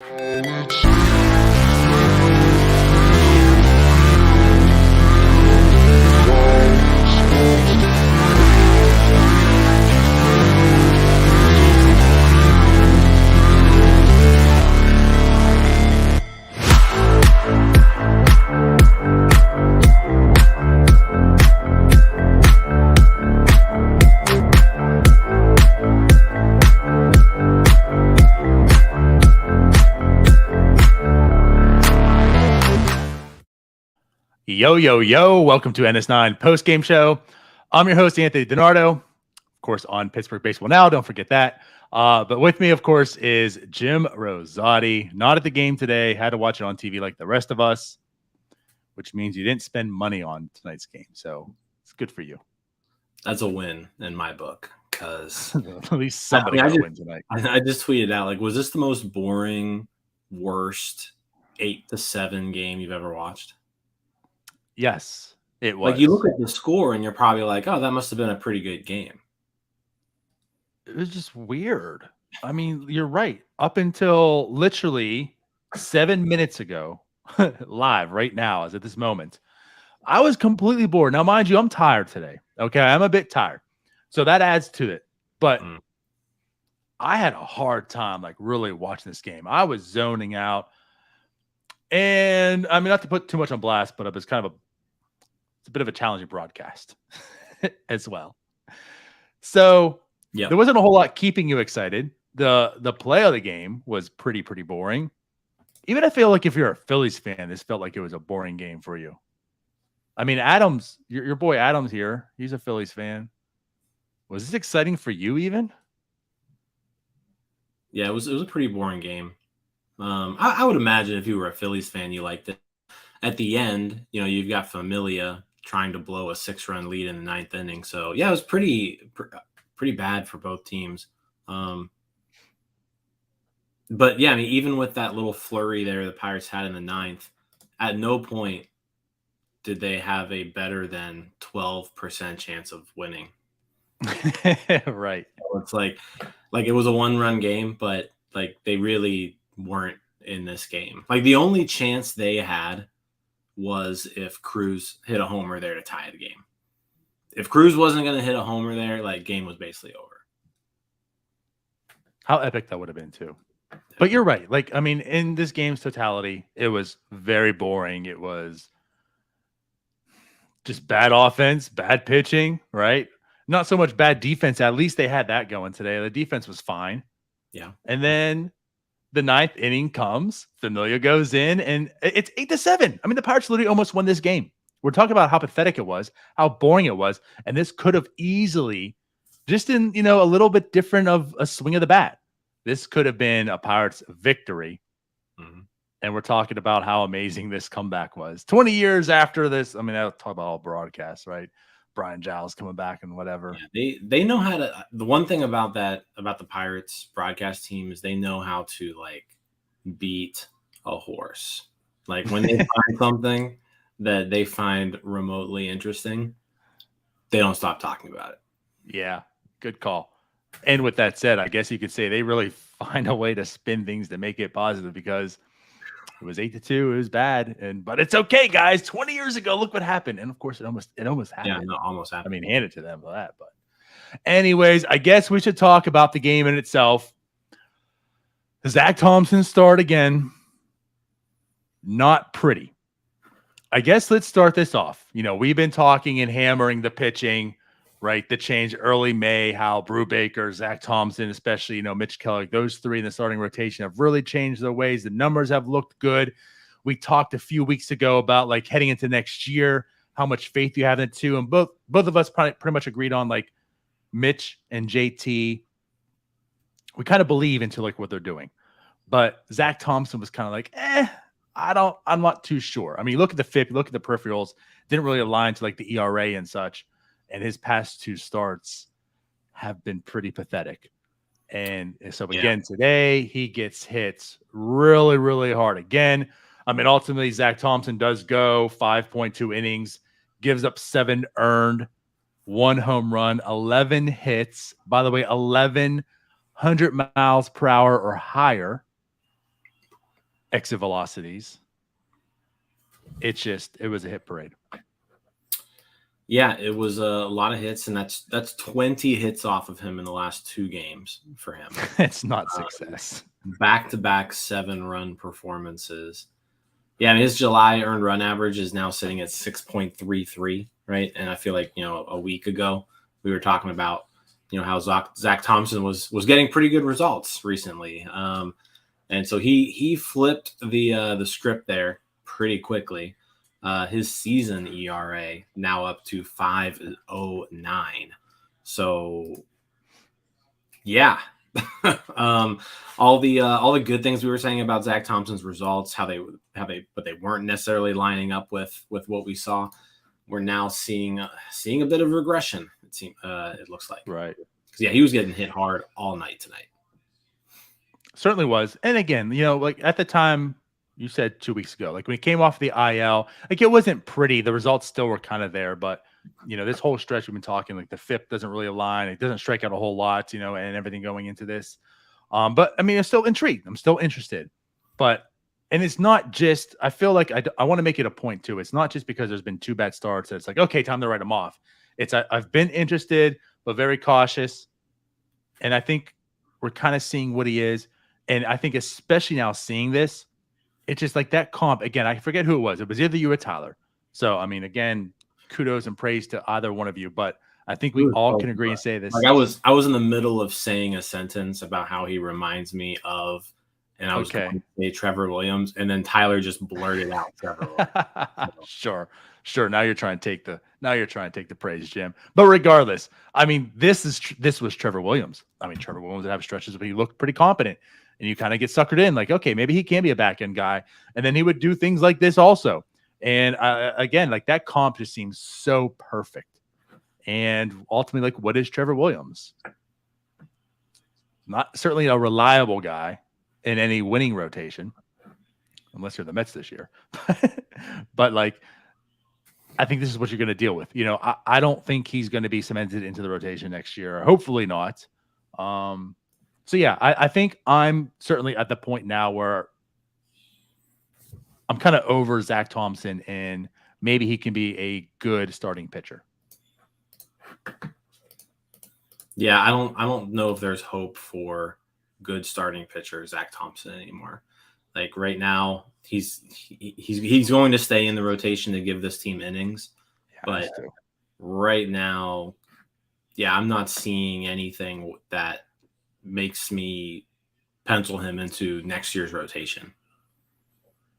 Yo, yo, yo. Welcome to NS9 Postgame Show. I'm your host, Anthony DiNardo, of course, on Pittsburgh Baseball Now. Don't forget that. But with me, of course, is Jim Rosati. Not at the game today. Had to watch it on TV like the rest of us, which means you didn't spend money on tonight's game. So it's good for you. That's a win in my book because at least somebody got a win tonight. I just tweeted out, like, was this the most boring, worst 8-7 game you've ever watched? Yes, it was. Like, you look at the score and you're probably like, oh, that must have been a pretty good game. It was just weird. I mean, you're right. Up until literally 7 minutes ago, live right now, as at this moment, I was completely bored. Now, mind you, I'm tired today. Okay, I'm a bit tired. So that adds to it. But I had a hard time, like, really watching this game. I was zoning out. And, I mean, not to put too much on blast, but it was kind of it's a bit of a challenging broadcast as well. So there wasn't a whole lot keeping you excited. The play of the game was pretty boring. Even I feel like if you're a Phillies fan, this felt like it was a boring game for you. I mean, Adams, your boy Adams here, he's a Phillies fan. Was this exciting for you even? Yeah, it was a pretty boring game. I would imagine if you were a Phillies fan, you liked it. At the end, you know, you've got Familia trying to blow a 6-run lead in the 9th inning. So, yeah, it was pretty bad for both teams. But, yeah, I mean, even with that little flurry there the Pirates had in the 9th, at no point did they have a better than 12% chance of winning. Right. So it's like it was a 1-run game, but, like, they really weren't in this game. Like, the only chance they had was if Cruz hit a homer there to tie the game. If Cruz wasn't going to hit a homer there, like, game was basically over. How epic that would have been too. But you're right. Like, I mean, in this game's totality, it was very boring. It was just bad offense, bad pitching, right? Not so much bad defense. At least they had that going today. The defense was fine. Yeah. And then the 9th inning comes, Familia goes in, and it's 8-7. I mean, the Pirates literally almost won this game. We're talking about how pathetic it was, how boring it was, and this could have easily, just in, you know, a little bit different of a swing of the bat, this could have been a Pirates victory. Mm-hmm. And we're talking about how amazing this comeback was. 20 years after this, I mean, I'll talk about all broadcasts, right? Bryan Giles coming back and whatever. Yeah, they know how to. The one thing about the Pirates broadcast team is they know how to, like, beat a horse. Like, when they find something that they find remotely interesting, they don't stop talking about it. Yeah, good call. And with that said, I guess you could say they really find a way to spin things to make it positive, because it was 8-2. It was bad, but it's okay, guys. 20 years ago, look what happened. And of course, it almost happened. Yeah, no, almost happened. I mean, hand it to them for that. But anyways, I guess we should talk about the game in itself. Zach Thompson start again. Not pretty. I guess let's start this off. You know, we've been talking and hammering the pitching, right? The change early May, how Brubaker, Zach Thompson, especially, you know, Mitch Kelly, those three in the starting rotation have really changed their ways. The numbers have looked good. We talked a few weeks ago about, like, heading into next year, how much faith you have in it too. And both of us pretty much agreed on, like, Mitch and JT. We kind of believe into, like, what they're doing. But Zach Thompson was kind of like, I'm not too sure. I mean, look at the FIP, look at the peripherals, didn't really align to, like, the ERA and such. And his past two starts have been pretty pathetic. And so, again, today he gets hit really, really hard again. I mean, ultimately, Zach Thompson does go 5.2 innings, gives up 7 earned, 1 home run, 11 hits. By the way, 1,100 miles per hour or higher. exit velocities. It was a hit parade. Yeah, it was a lot of hits, and that's 20 hits off of him in the last 2 games for him. It's not success. Back-to-back 7-run performances. Yeah, and his July earned run average is now sitting at 6.33, right? And I feel like, a week ago we were talking about, how Zach Thompson was getting pretty good results recently. And so he flipped the script there pretty quickly. His season ERA now up to 5.09. So yeah. All the good things we were saying about Zach Thompson's results, but they weren't necessarily lining up with what we saw. We're now seeing a bit of regression. It looks like, right? Because he was getting hit hard all night tonight. Certainly was. And again, like at the time you said 2 weeks ago, like when he came off the IL, like it wasn't pretty. The results still were kind of there, but this whole stretch we've been talking, like the FIP doesn't really align. It doesn't strike out a whole lot, and everything going into this. But I mean, I'm still intrigued. I'm still interested. And it's not just, I feel like I want to make it a point too. It's not just because there's been 2 bad starts that it's like, okay, time to write them off. It's I've been interested, but very cautious. And I think we're kind of seeing what he is. And I think especially now seeing this, it's just like that comp. Again, I forget who it was. It was either you or Tyler. So, I mean, again, kudos and praise to either one of you. But I think we all can agree and say this. Like I was in the middle of saying a sentence about how he reminds me of, and I was going to say Trevor Williams, and then Tyler just blurted out Trevor Williams. Sure. Now you're trying to take the praise, Jim. But regardless, I mean, this was Trevor Williams. I mean, Trevor Williams would have stretches, but he looked pretty competent. And you kind of get suckered in, like, okay, maybe he can be a back end guy, and then he would do things like this also. And again, like that comp just seems so perfect. And ultimately, like, what is Trevor Williams? Not certainly a reliable guy in any winning rotation, unless you're the Mets this year. But like, I think this is what you're going to deal with. I don't think he's going to be cemented into the rotation next year. Hopefully not. So yeah, I think I'm certainly at the point now where I'm kind of over Zach Thompson, and maybe he can be a good starting pitcher. Yeah, I don't know if there's hope for good starting pitcher Zach Thompson anymore. Like right now, he's going to stay in the rotation to give this team innings, but right now, yeah, I'm not seeing anything that makes me pencil him into next year's rotation.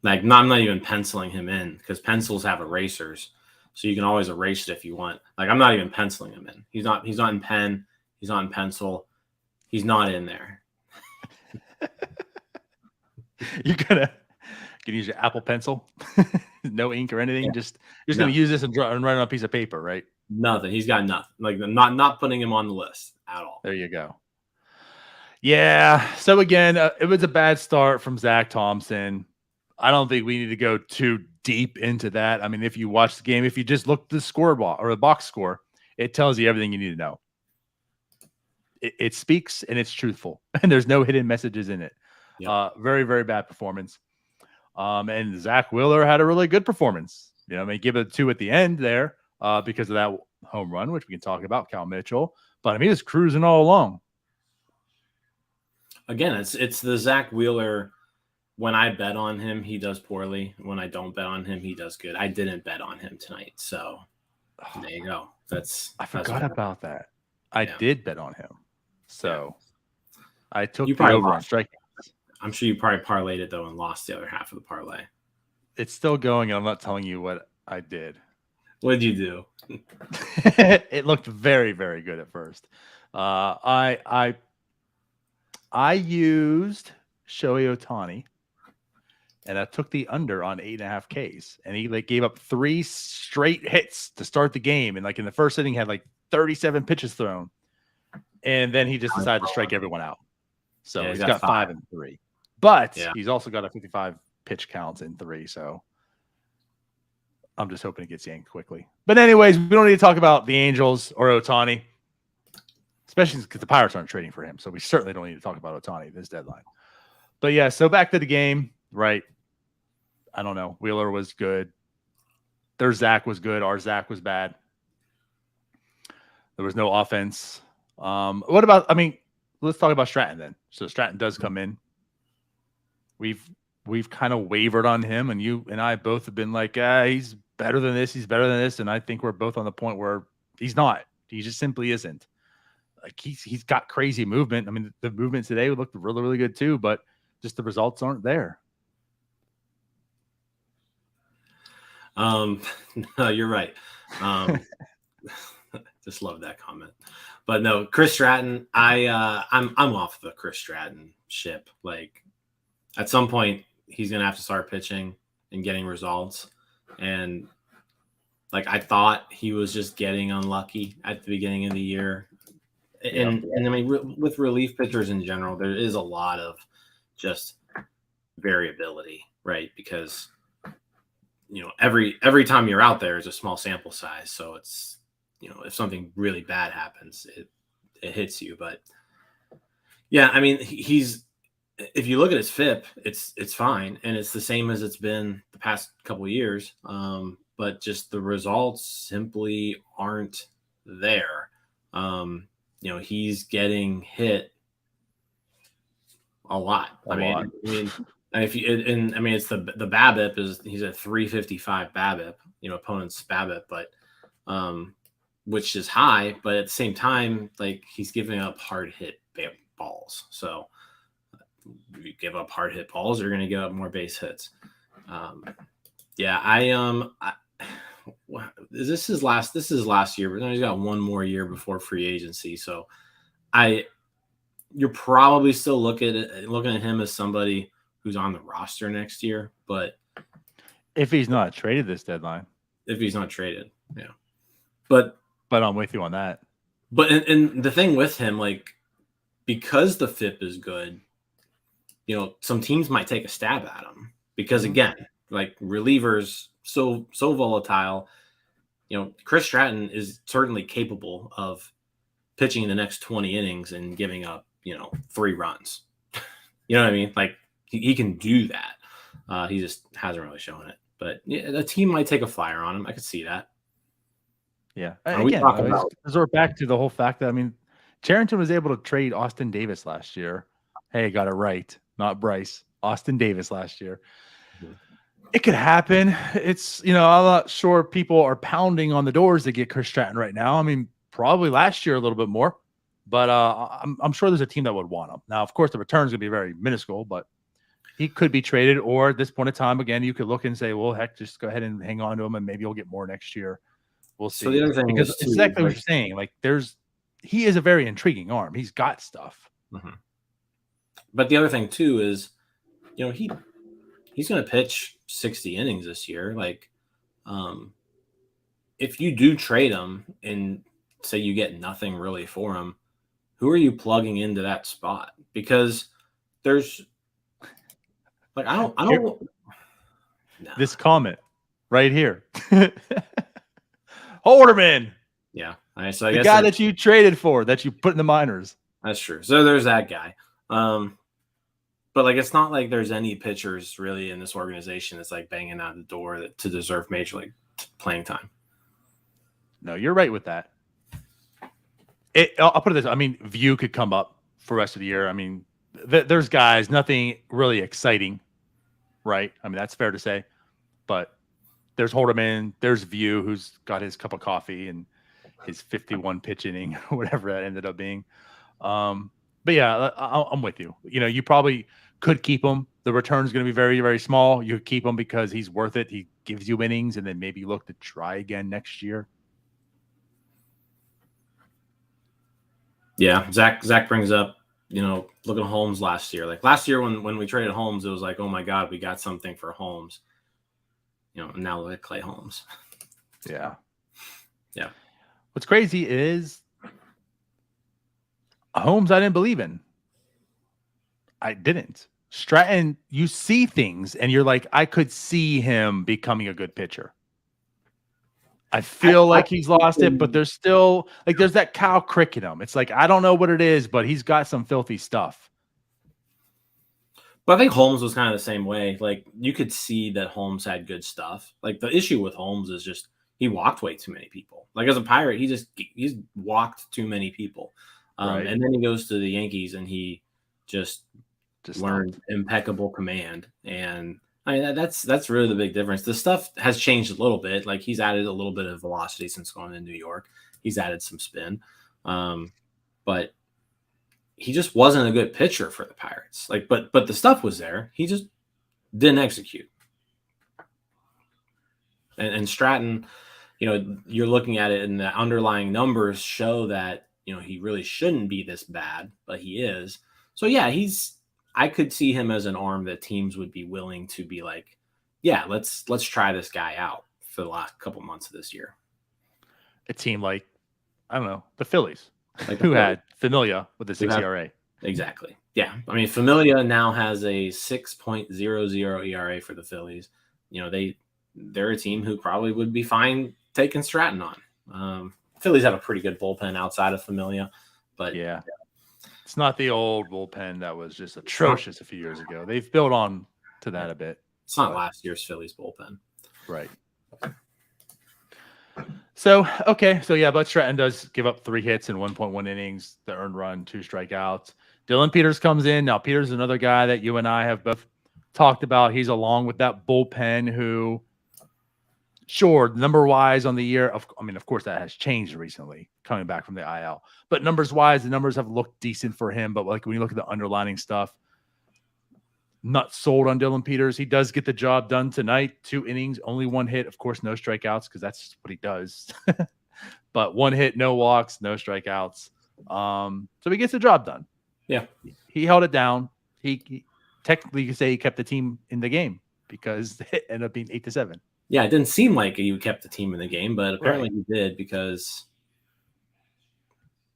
Like, I'm not even penciling him in, because pencils have erasers, so you can always erase it if you want. Like, I'm not even penciling him in. He's not in pen. He's not in pencil. He's not in there. You're gonna use your Apple Pencil, no ink or anything. Yeah. Just gonna use this and write it on a piece of paper, right? Nothing. He's got nothing. Like, not putting him on the list at all. There you go. Yeah. So again, it was a bad start from Zach Thompson. I don't think we need to go too deep into that. I mean, if you watch the game, if you just look at the scoreboard or the box score, it tells you everything you need to know. It speaks and it's truthful, and there's no hidden messages in it. Yep. Very, very bad performance. And Zach Wheeler had a really good performance. I mean, give it a 2 at the end there because of that home run, which we can talk about, Cal Mitchell. But I mean, he was cruising all along. Again, it's the Zach Wheeler. When I bet on him, he does poorly. When I don't bet on him, he does good. I didn't bet on him tonight, so there you go. I forgot about that. I did bet on him, so I took the over on striking. I'm sure you probably parlayed it though and lost the other half of the parlay. It's still going, and I'm not telling you what I did. What did you do? It looked very, very good at first. I used Shohei Ohtani, and I took the under on 8.5 Ks, and he gave up 3 straight hits to start the game, and in the first inning had 37 pitches thrown, and then he just decided to strike everyone out. So he's got 5 and 3, but he's also got a 55 pitch counts in 3. So I'm just hoping it gets yanked quickly. But anyways, we don't need to talk about the Angels or Ohtani, especially because the Pirates aren't trading for him. So we certainly don't need to talk about Ohtani this deadline. But yeah, so back to the game. right? I don't know. Wheeler was good. Their Zach was good. Our Zach was bad. There was no offense. What about, I mean, let's talk about Stratton then. So Stratton does come in. We've kind of wavered on him, and you and I both have been like, he's better than this. He's better than this. And I think we're both on the point where he's not. He just simply isn't. Like he's got crazy movement. I mean, the movement today looked really, really good too, but just the results aren't there. No, you're right. Just love that comment. But no, Chris Stratton, I'm off the Chris Stratton ship. Like at some point he's gonna have to start pitching and getting results. And like I thought he was just getting unlucky at the beginning of the year. And I mean, with relief pitchers in general, there is a lot of just variability, right? Because every time you're out there is a small sample size, so it's if something really bad happens, it hits you. But yeah, I mean, if you look at his FIP, it's fine, and it's the same as it's been the past couple of years. But just the results simply aren't there. He's getting hit a lot. I mean, if you I mean, it's the BABIP he's at 355 BABIP, opponent's BABIP, but which is high, but at the same time, like he's giving up hard hit balls. So if you give up hard hit balls, you're going to give up more base hits. This is last year, but then he's got one more year before free agency. So you're probably still looking at him as somebody who's on the roster next year. But if he's not traded this deadline, yeah. But I'm with you on that. But and the thing with him, like, because the FIP is good, some teams might take a stab at him because again, like relievers so volatile. Chris Stratton is certainly capable of pitching the next 20 innings and giving up, 3 runs. You know what I mean? Like he can do that. He just hasn't really shown it. But yeah, the team might take a flyer on him. I could see that. Yeah. Again, resort back to the whole fact that, I mean, Cherington was able to trade Austin Davis last year. Hey, got it right. Not Bryce. Austin Davis last year. Mm-hmm. It could happen. It's, I'm not sure people are pounding on the doors to get Chris Stratton right now. I mean, probably last year a little bit more, but I'm sure there's a team that would want him. Now, of course, the return is going to be very minuscule, but he could be traded, or at this point in time, again, you could look and say, well, heck, just go ahead and hang on to him and maybe you'll get more next year. We'll see. So the other thing because it's exactly what you're saying. Like he is a very intriguing arm. He's got stuff. Mm-hmm. But the other thing too is, he's going to pitch 60 innings this year. Like, if you do trade him and say you get nothing really for him, who are you plugging into that spot? Because there's like, I don't no. This comment right here. Holderman. Yeah. So I the guess guy that you traded for, that you put in the minors. That's true. So there's that guy. But like, it's not like there's any pitchers really in this organization that's like banging out the door to deserve major league playing time. No, you're right with that. I'll put it this. I mean, View could come up for the rest of the year. I mean, there's guys, nothing really exciting, right? I mean, that's fair to say. But there's Holderman, there's View, who's got his cup of coffee and his 51 pitch inning, whatever that ended up being. But yeah, I'm with you. You probably could keep him. The return is going to be very, very small. You could keep him because he's worth it. He gives you innings, and then maybe look to try again next year. Yeah, Zach brings up, look at Holmes last year. Like last year when we traded Holmes, it was like, oh my God, we got something for Holmes. And now look at Clay Holmes. Yeah. Yeah. What's crazy is Holmes I didn't believe in. I didn't. Stratton, you see things and you're like, I could see him becoming a good pitcher. I feel like he's lost it, but there's still like there's that Kyle Crick in him. It's like I don't know what it is, but he's got some filthy stuff. But I think Holmes was kind of the same way. Like, you could see that Holmes had good stuff. Like, the issue with Holmes is just he walked way too many people. Like, as a Pirate, he's walked too many people. Right. And then he goes to the Yankees and he just learned stopped. impeccable command. And I mean, that's really the big difference. The stuff has changed a little bit. Like, he's added a little bit of velocity since going to New York. He's added some spin. But he just wasn't a good pitcher for the Pirates. Like, but the stuff was there. He just didn't execute. And Stratton, you're looking at it, and the underlying numbers show that he really shouldn't be this bad, but he is. So yeah, I could see him as an arm that teams would be willing to be like, yeah, let's try this guy out for the last couple months of this year. A team like, I don't know, the Phillies, who had Familia with a 6 ERA. Exactly. Yeah. I mean, Familia now has a 6.00 ERA for the Phillies. They're a team who probably would be fine taking Stratton on. Phillies have a pretty good bullpen outside of Familia, but yeah. It's not the old bullpen that was just atrocious a few years ago. They've built on to that a bit. It's not last year's Phillies bullpen. Right. So, okay. So, yeah, but Stratton does give up 3 hits in 1.1 innings, the earned run, 2 strikeouts. Dylan Peters comes in. Now, Peters is another guy that you and I have both talked about. He's along with that bullpen who, sure, number-wise on the year, of course, that has changed recently coming back from the IL. But numbers-wise, the numbers have looked decent for him. But like when you look at the underlining stuff, not sold on Dylan Peters. He does get the job done tonight. 2 innings, only 1 hit. Of course, no strikeouts because that's what he does. But 1 hit, no walks, no strikeouts. So he gets the job done. Yeah. He held it down. He technically, you could say he kept the team in the game because it ended up being 8-7. Yeah, it didn't seem like you kept the team in the game, but apparently he did because,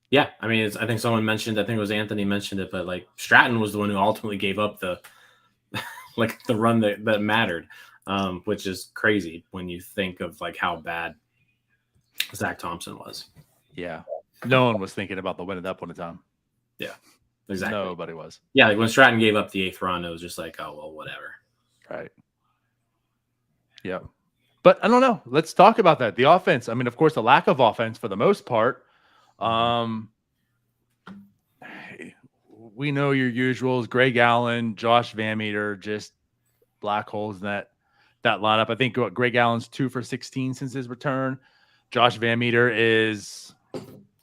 yeah, I mean, I think someone mentioned, I think it was Anthony mentioned it, but like Stratton was the one who ultimately gave up the the run that mattered, which is crazy when you think of like how bad Zach Thompson was. Yeah, no one was thinking about the win at that point in time. Yeah, exactly. Nobody was. Yeah, like when Stratton gave up the 8th run, it was just like, oh well, whatever. Right. Yeah. But I don't know. Let's talk about that. The offense. I mean, of course, the lack of offense for the most part. We know your usuals: Greg Allen, Josh Van Meter, just black holes in that lineup. I think Greg Allen's 2 for 16 since his return. Josh Van Meter is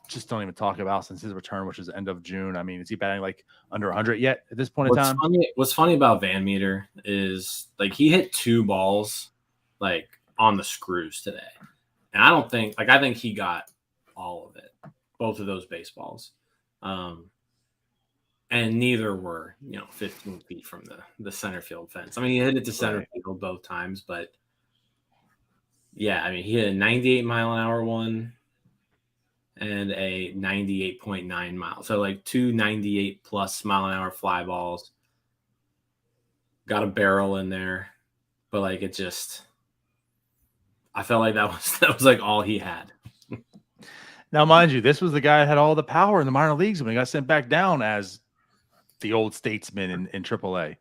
just don't even talk about since his return, which is the end of June. I mean, is he batting like under 100 yet at this point in time? What's funny about Van Meter is like he hit 2 balls like on the screws today. And I think he got all of it, both of those baseballs. And neither were, 15 feet from the center field fence. I mean, he hit it to center field both times, but yeah, I mean, he hit a 98-mile-an-hour one and a 98.9 mile. So like 2 98+ mile-an-hour fly balls. Got a barrel in there, but like it just, I felt like that was like all he had. Now, mind you, this was the guy that had all the power in the minor leagues when he got sent back down as the old statesman in AAA,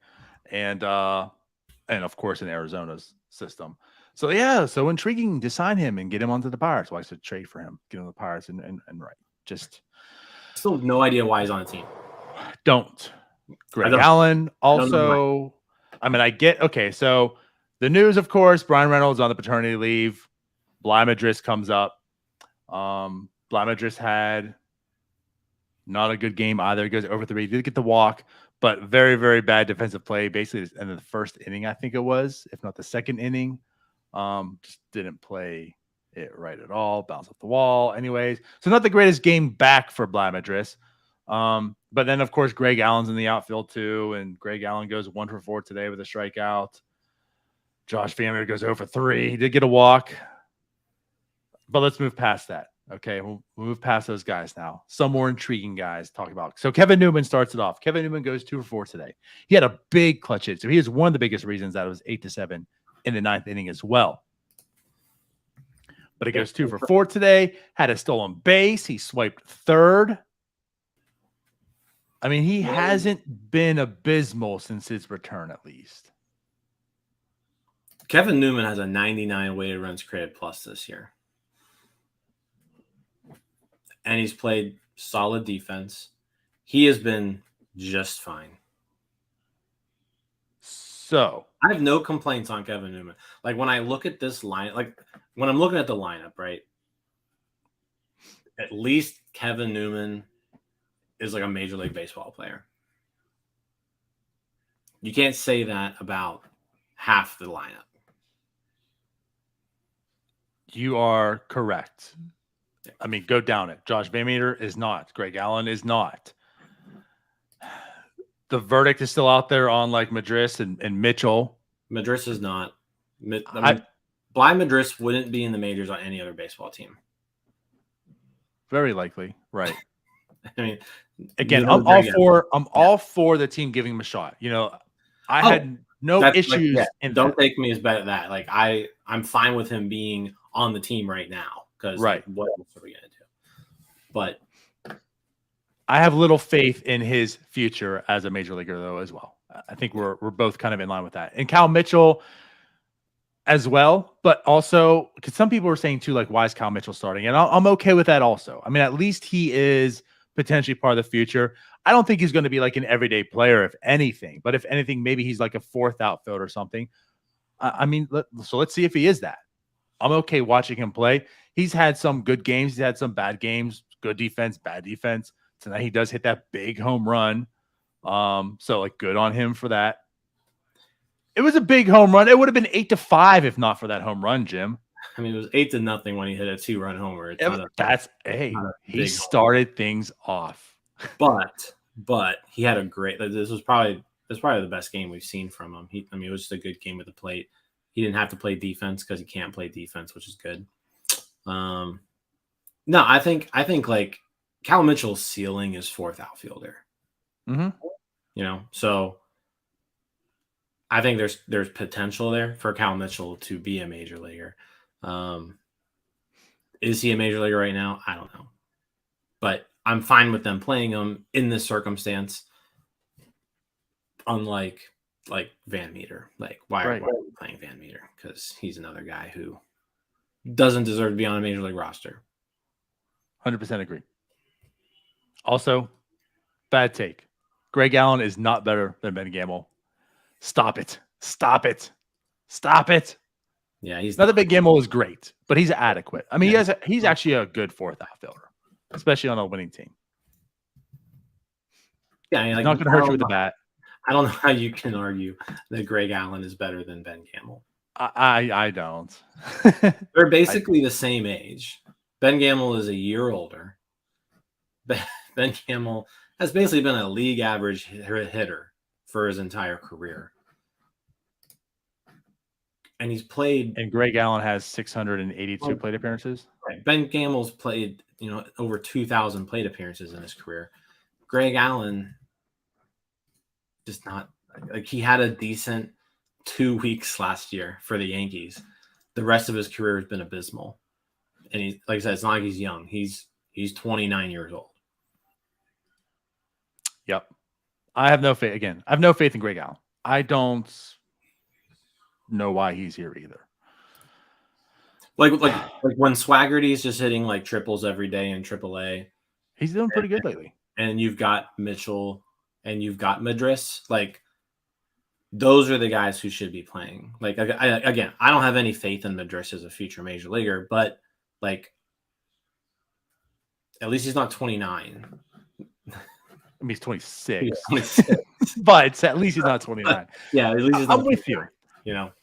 and of course in Arizona's system. So yeah, so intriguing to sign him and get him onto the Pirates. Well, I said trade for him, get him to the Pirates, and right. Just still no idea why he's on the team. Greg Allen also. I mean, I get okay. So the news, of course, Bryan Reynolds on the paternity leave. Bly Madris comes up. Bly Madris had not a good game either. He goes over 3. He did get the walk, but very, very bad defensive play. Basically, in the first inning, I think it was, if not the second inning. Just didn't play it right at all. Bounced off the wall. Anyways, so not the greatest game back for Bly Madris. But then, of course, Greg Allen's in the outfield too, and Greg Allen goes 1 for 4 today with a strikeout. Josh Van Meter goes 0 for 3. He did get a walk, but let's move past that. Okay, we'll move past those guys now. Some more intriguing guys to talk about. So Kevin Newman starts it off. Kevin Newman goes 2 for 4 today. He had a big clutch hit. So he is one of the biggest reasons that it was 8-7 in the 9th inning as well. But he goes 2 for 4 today. Had a stolen base. He swiped third. I mean, he hasn't been abysmal since his return, at least. Kevin Newman has a 99 weighted runs created plus this year. And he's played solid defense. He has been just fine. So I have no complaints on Kevin Newman. Like when I look at this line, like when I'm looking at the lineup, right? At least Kevin Newman is like a Major League Baseball player. You can't say that about half the lineup. You are correct. I mean, go down it. Josh Van Meter is not. Greg Allen is not. The verdict is still out there on like Madris and Mitchell. Madris is not. I mean, Bly Madris wouldn't be in the majors on any other baseball team. Very likely, right? I mean, again, I'm all for the team giving him a shot. You know, I had no issues. Like, don't take me as bad at that. Like I'm fine with him being on the team right now because right. Like, what else are we gonna do? But I have little faith in his future as a major leaguer, though, as well. I think we're both kind of in line with that. And Cal Mitchell as well, but also because some people were saying too, like, why is Cal Mitchell starting? And I'm okay with that also. I mean, at least he is potentially part of the future. I don't think he's going to be like an everyday player, if anything. But if anything, maybe he's like a fourth outfield or something. I mean, so let's see if he is that. I'm okay watching him play. He's had some good games. He's had some bad games, good defense, bad defense. Tonight he does hit that big home run. So like good on him for that. It was a big home run. It would have been 8-5 if not for that home run, Jim. I mean, it was 8-0 when he hit a 2-run homer. He started things off. But he had a great. This was probably the best game we've seen from him. It was just a good game at the plate. He didn't have to play defense because he can't play defense, which is good. No, I think like Cal Mitchell's ceiling is fourth outfielder. Mm-hmm. You know, so I think there's potential there for Cal Mitchell to be a major leaguer. Is he a major leaguer right now? I don't know, but I'm fine with them playing him in this circumstance. Unlike like Van Meter, like why are we playing Van Meter? Because he's another guy who doesn't deserve to be on a major league roster. 100% agree. Also, bad take. Greg Allen is not better than Ben Gamel. Stop it. Stop it. Stop it. Yeah, he's not that Ben Gamel is great, but he's adequate. I mean, he's actually a good fourth outfielder, especially on a winning team. Yeah, I mean, like, not going to hurt you with the bat. I don't know how you can argue that Greg Allen is better than Ben Gamel. I don't. They're basically the same age. Ben Gamel is a year older. Ben Gamel has basically been a league average hitter for his entire career. And he's played. And Greg Allen has 682 plate appearances. Right. Ben Gamel's played, over 2,000 plate appearances in his career. Greg Allen just not like he had a decent 2 weeks last year for the Yankees. The rest of his career has been abysmal. And he, like I said, it's not like he's young. He's 29 years old. Yep. I have no faith. Again, I have no faith in Greg Allen. I don't know why he's here either. Like when Swaggerty's just hitting like triples every day in AAA. He's doing pretty good lately. And you've got Mitchell and you've got Madris. Like those are the guys who should be playing. Like I don't have any faith in Madris as a future major leaguer, but like at least he's not 29. I mean, he's 26. But at least he's not 29. Yeah, at least he's not. I'm with you.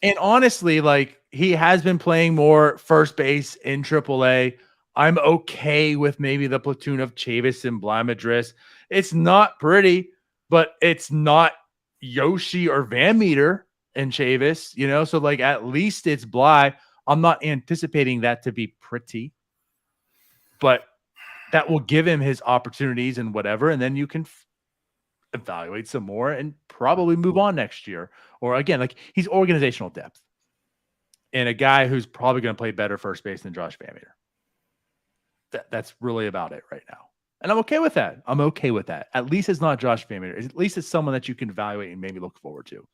And honestly, like he has been playing more first base in AAA. I'm okay with maybe the platoon of Chavis and Bly Madris. It's not pretty, but it's not Yoshi or Van Meter and Chavis, so like at least it's Bly. I'm not anticipating that to be pretty, but that will give him his opportunities and whatever. And then you can evaluate some more and probably move on next year. Or again, like he's organizational depth and a guy who's probably going to play better first base than Josh Van Meter. That's really about it right now. And I'm okay with that. I'm okay with that. At least it's not Josh Van Meter. At least it's someone that you can evaluate and maybe look forward to.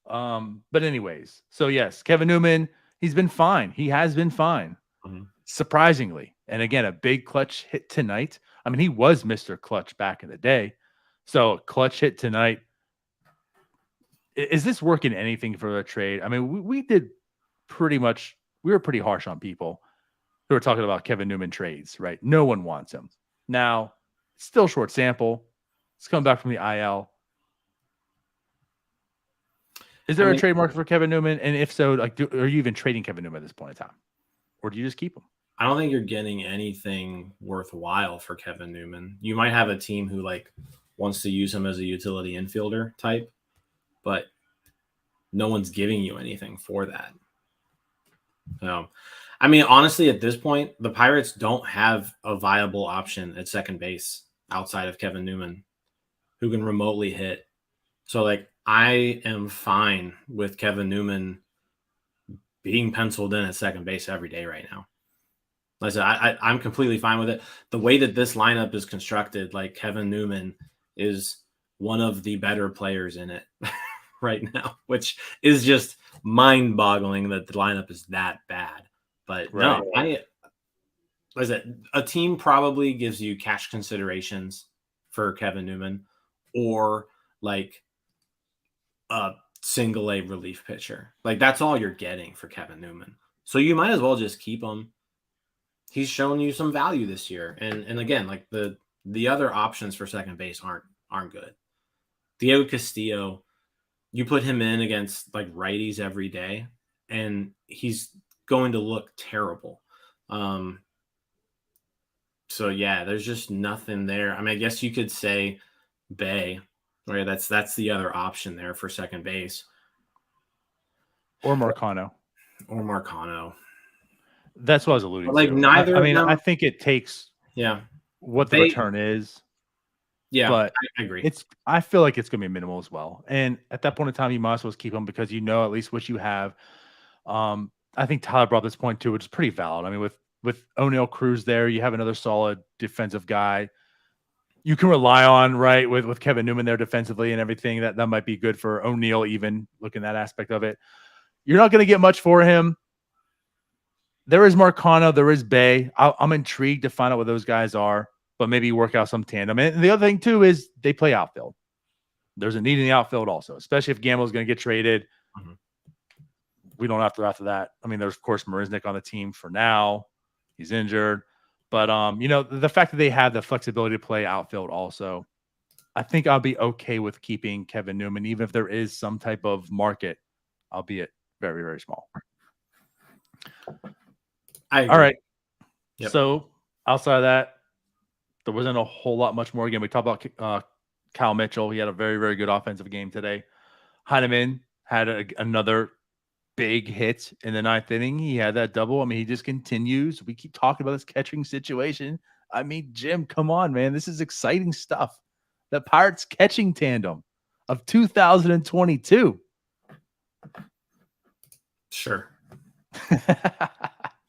But anyways, so yes, Kevin Newman, he's been fine. He has been fine, surprisingly. And again, a big clutch hit tonight. I mean, he was Mr. Clutch back in the day. So clutch hit tonight. Is this working anything for a trade? I mean, we did pretty much, we were pretty harsh on people who were talking about Kevin Newman trades, right? No one wants him. Now, still short sample. It's coming back from the IL. Is there a trade market for Kevin Newman? And if so, like, are you even trading Kevin Newman at this point in time? Or do you just keep him? I don't think you're getting anything worthwhile for Kevin Newman. You might have a team who like wants to use him as a utility infielder type, but no one's giving you anything for that. So, I mean, honestly, at this point, the Pirates don't have a viable option at second base outside of Kevin Newman who can remotely hit. So, like, I am fine with Kevin Newman being penciled in at second base every day right now. Like I said, I'm completely fine with it. The way that this lineup is constructed, like Kevin Newman is one of the better players in it right now, which is just mind-boggling that the lineup is that bad. But right. No, like I said, a team probably gives you cash considerations for Kevin Newman or like a single A relief pitcher. Like that's all you're getting for Kevin Newman. So you might as well just keep him. He's shown you some value this year. And again, like the other options for second base aren't good. Diego Castillo, you put him in against like righties every day, and he's going to look terrible. So yeah, there's just nothing there. I mean, I guess you could say Bay, right? That's the other option there for second base. Or Marcano. That's what I was alluding like to. Neither. I mean, I think it takes what the return is. Yeah, but I agree. I feel like it's going to be minimal as well. And at that point in time, you might as well keep them because you know at least what you have. I think Tyler brought this point too, which is pretty valid. I mean, with O'Neill Cruz there, you have another solid defensive guy you can rely on, right? With Kevin Newman there defensively and everything, that might be good for O'Neill, even looking at that aspect of it. You're not going to get much for him. There is Marcano, there is Bay. I'm intrigued to find out what those guys are, but maybe work out some tandem. And the other thing too is they play outfield. There's a need in the outfield also, especially if Gamble's going to get traded. Mm-hmm. We don't have to after that. I mean, there's of course Marisnik on the team for now. He's injured, but you know, the fact that they have the flexibility to play outfield also, I think I'll be okay with keeping Kevin Newman, even if there is some type of market, albeit very, very small. All right. Yep. So outside of that, there wasn't a whole lot much more. Again, we talked about Kyle Mitchell. He had a very, very good offensive game today. Heineman had another big hit in the ninth inning. He had that double. I mean, he just continues. We keep talking about this catching situation. I mean, Jim, come on, man. This is exciting stuff. The Pirates catching tandem of 2022. Sure.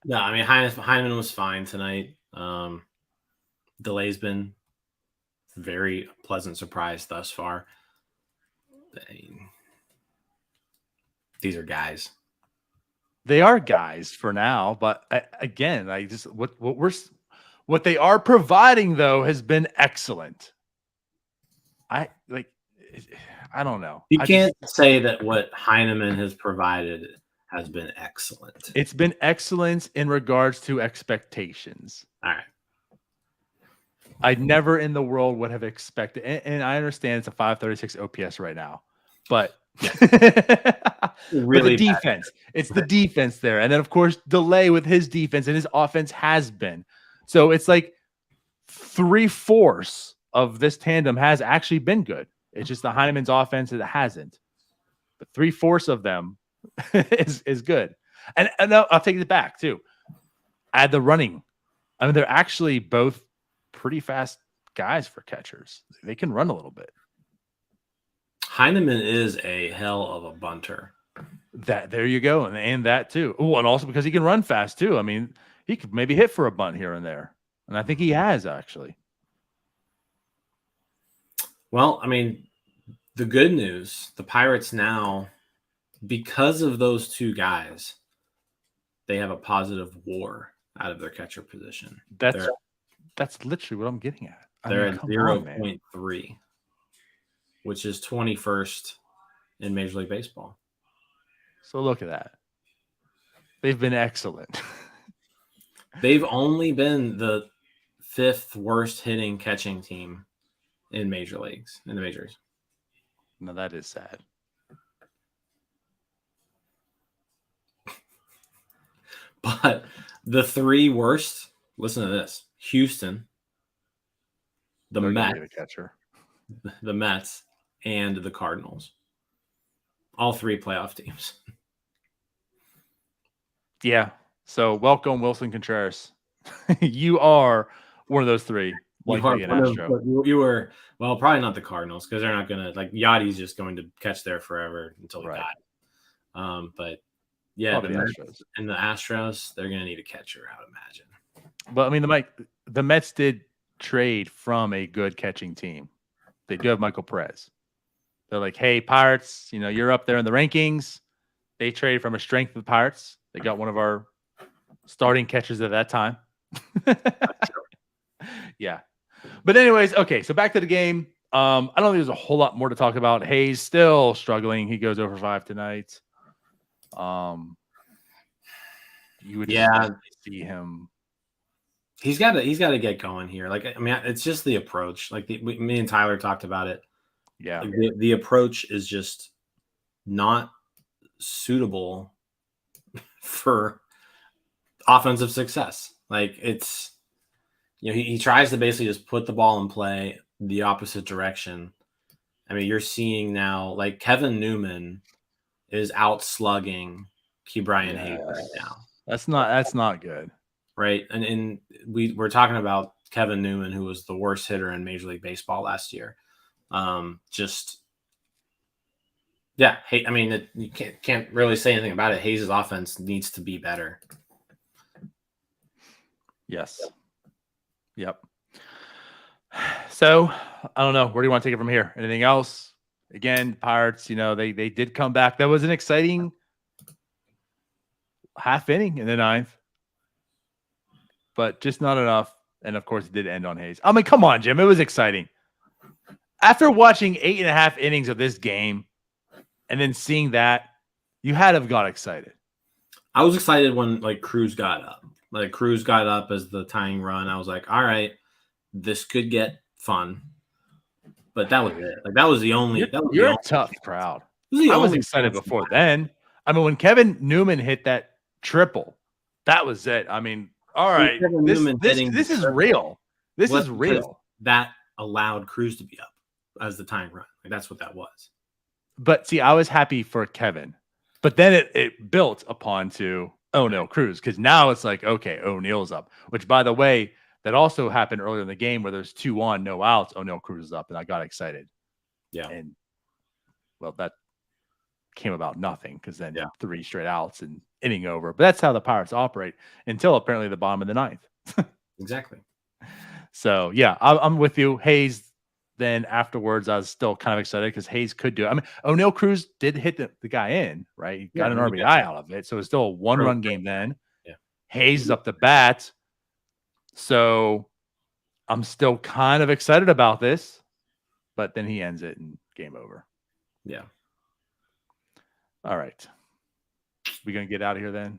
No, I mean, Heineman was fine tonight. Delay's been very pleasant surprise thus far. These are guys. They are guys for now, but again, I just what they are providing though has been excellent. I don't know. You can't say that what Heineman has provided has been excellent. It's been excellent in regards to expectations. All right. I never in the world would have expected, and I understand it's a 536 OPS right now, but really the defense. It's the defense there. And then, of course, Delay with his defense and his offense has been. So it's like 3/4 of this tandem has actually been good. It's just the Heineman's offense that hasn't. But 3/4 of them is good. And I'll take it back, too. Add the running. I mean, they're actually both pretty fast guys for catchers. They can run a little bit. Heineman is a hell of a bunter. There you go. And that too. Oh, and also because he can run fast too. I mean, he could maybe hit for a bunt here and there. And I think he has, actually. Well, I mean, the good news, the Pirates now, because of those two guys, they have a positive WAR out of their catcher position. That's literally what I'm getting at. They're mean, at come on, man. 0.3, which is 21st in Major League Baseball. So look at that. They've been excellent. They've only been the 5th worst hitting catching team in major leagues, in the majors. No, that is sad. But the 3 worst, listen to this: Houston, the Mets, and the Cardinals. All 3 playoff teams. Yeah. So welcome, Wilson Contreras. You are one of those 3. Likely an Astro. You were, well, probably not the Cardinals, because they're not going to, like, Yachty's just going to catch there forever until he dies. But yeah, the Astros and the Astros, they're going to need a catcher, I would imagine. But I mean, the Mets did trade from a good catching team. They do have Michael Perez. They're like, hey, Pirates, you're up there in the rankings. They traded from a strength of the Pirates. They got one of our starting catchers at that time. Yeah. But anyways, okay, so back to the game. I don't think there's a whole lot more to talk about. Hayes still struggling. He goes over 5 tonight. You would see him. He's got to get going here. Like, I mean, it's just the approach. Like me and Tyler talked about it. Yeah. Like the approach is just not suitable for offensive success. Like, it's, he tries to basically just put the ball in play the opposite direction. I mean, you're seeing now, like, Kevin Newman is out slugging Bryan Hayes right now. That's not good. Right. And we're talking about Kevin Newman, who was the worst hitter in Major League Baseball last year. I mean, you can't really say anything about it. Hayes' offense needs to be better. Yes. Yep. So I don't know. Where do you want to take it from here? Anything else? Again, Pirates, they did come back. That was an exciting half inning in the 9th, but just not enough. And of course, it did end on Hayes. I mean, come on, Jim. It was exciting. After watching 8.5 innings of this game and then seeing that, you had to have got excited. I was excited when, like, Cruz got up. Like, Cruz got up as the tying run. I was like, all right, this could get fun. But that was it. Like, that was the only. You're a tough crowd. I was excited before then. I mean, when Kevin Newman hit that triple, that was it. I mean, all right, this is real. This is real. That allowed Cruz to be up as the tying run. Like, that's what that was. But see, I was happy for Kevin, but then it built upon to Cruz, because now it's like, okay, O'Neill's up. Which, by the way, that also happened earlier in the game where there's 2 on, no outs. O'Neill Cruz is up, and I got excited. Yeah, and well, that came about nothing, because then 3 straight outs and inning over. But that's how the Pirates operate until apparently the bottom of the 9th. Exactly. So yeah, I'm with you, Hayes. Then afterwards, I was still kind of excited because Hayes could do it. I mean, O'Neill Cruz did hit the guy in, right? He got an RBI out of it. So it's still a 1-run game then. Yeah. Hayes is up to bat. So I'm still kind of excited about this. But then he ends it and game over. Yeah. All right. We going to get out of here then?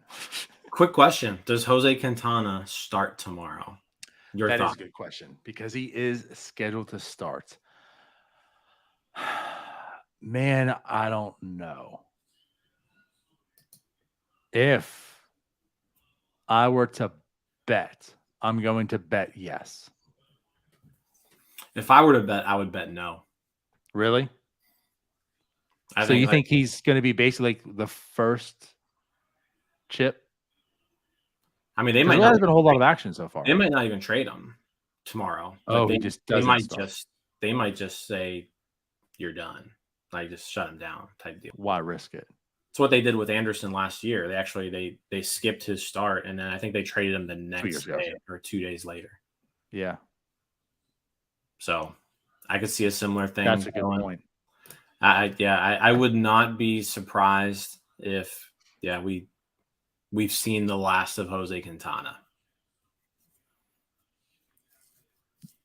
Quick question. Does Jose Quintana start tomorrow? That is a good question, because he is scheduled to start. Man, I don't know. If I were to bet, I'm going to bet yes. If I were to bet, I would bet no. Really? So you think he's going to be basically like the first chip? I mean, there hasn't been a whole lot of action so far. They might not even trade him tomorrow. They might just say you're done. Like, just shut him down type deal. Why risk it? It's what they did with Anderson last year. They actually they skipped his start, and then I think they traded him the next day or 2 days later. Yeah. So I could see a similar thing. That's a good point. I would not be surprised if we've seen the last of Jose Quintana.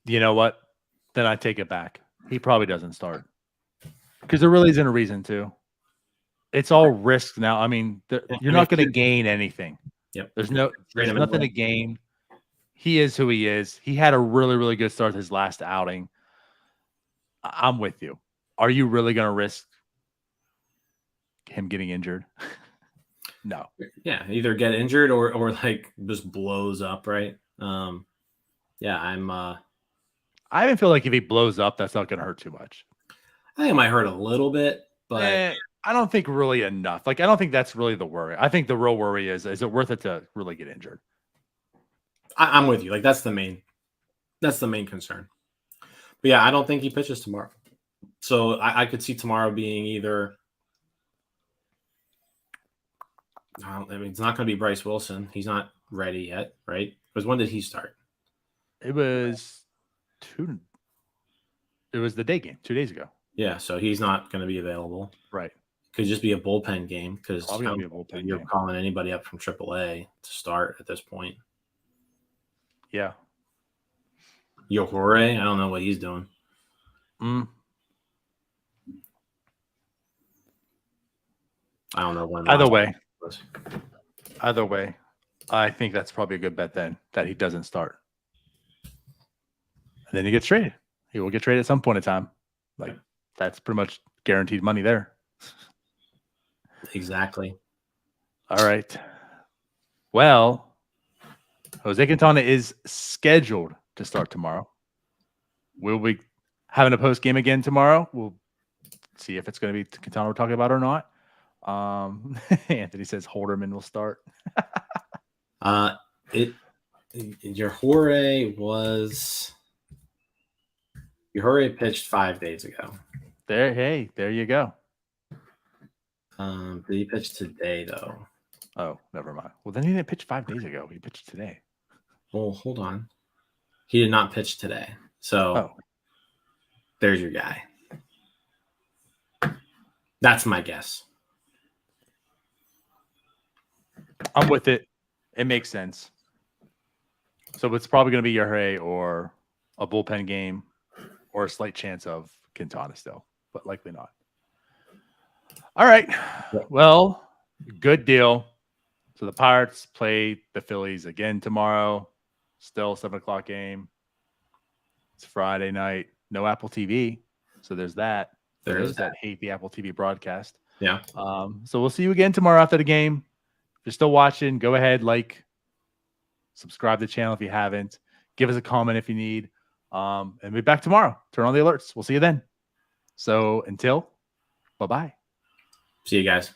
You know what? Then I take it back. He probably doesn't start because there really isn't a reason to. It's all risk now. I mean, you're not going to gain anything. Yep. There's nothing to gain. He is who he is. He had a really, really good start to his last outing. I'm with you. Are you really going to risk him getting injured? No. Yeah, either get injured or like just blows up, right? I even feel like if he blows up, that's not going to hurt too much. I think it might hurt a little bit, but I don't think really enough. Like, I don't think that's really the worry. I think the real worry is it worth it to really get injured? I'm with you. Like, that's the main concern. But yeah, I don't think he pitches tomorrow. So I could see tomorrow being either. I mean, it's not going to be Bryce Wilson. He's not ready yet, right? Because when did he start? It was the day game 2 days ago. Yeah, so he's not going to be available. Right. Could just be a bullpen game because you're calling anybody up from AAA to start at this point. Yeah. Yohore, I don't know what he's doing. I don't know when. Either way, I think that's probably a good bet then that he doesn't start. And then he gets traded. He will get traded at some point in time. Like, that's pretty much guaranteed money there. Exactly. All right. Well, Jose Quintana is scheduled to start tomorrow. We'll be having a post game again tomorrow. We'll see if it's going to be Quintana we're talking about or not. Anthony says Holderman will start. Yohore pitched 5 days ago. There you go. Did he pitch today though? Oh, never mind. Well, then he didn't pitch 5 days ago. He pitched today. Well, hold on. He did not pitch today. So there's your guy. That's my guess. I'm with it. It makes sense. So it's probably going to be Yohore or a bullpen game or a slight chance of Quintana still, but likely not. All right. Well, good deal. So the Pirates play the Phillies again tomorrow. Still 7:00 game. It's Friday night. No Apple TV. So there's that. There is that hate the Apple TV broadcast. Yeah. So we'll see you again tomorrow after the game. If you're still watching, go ahead, subscribe to the channel if you haven't. Give us a comment if you need. And we'll be back tomorrow. Turn on the alerts. We'll see you then. So until, bye-bye. See you guys.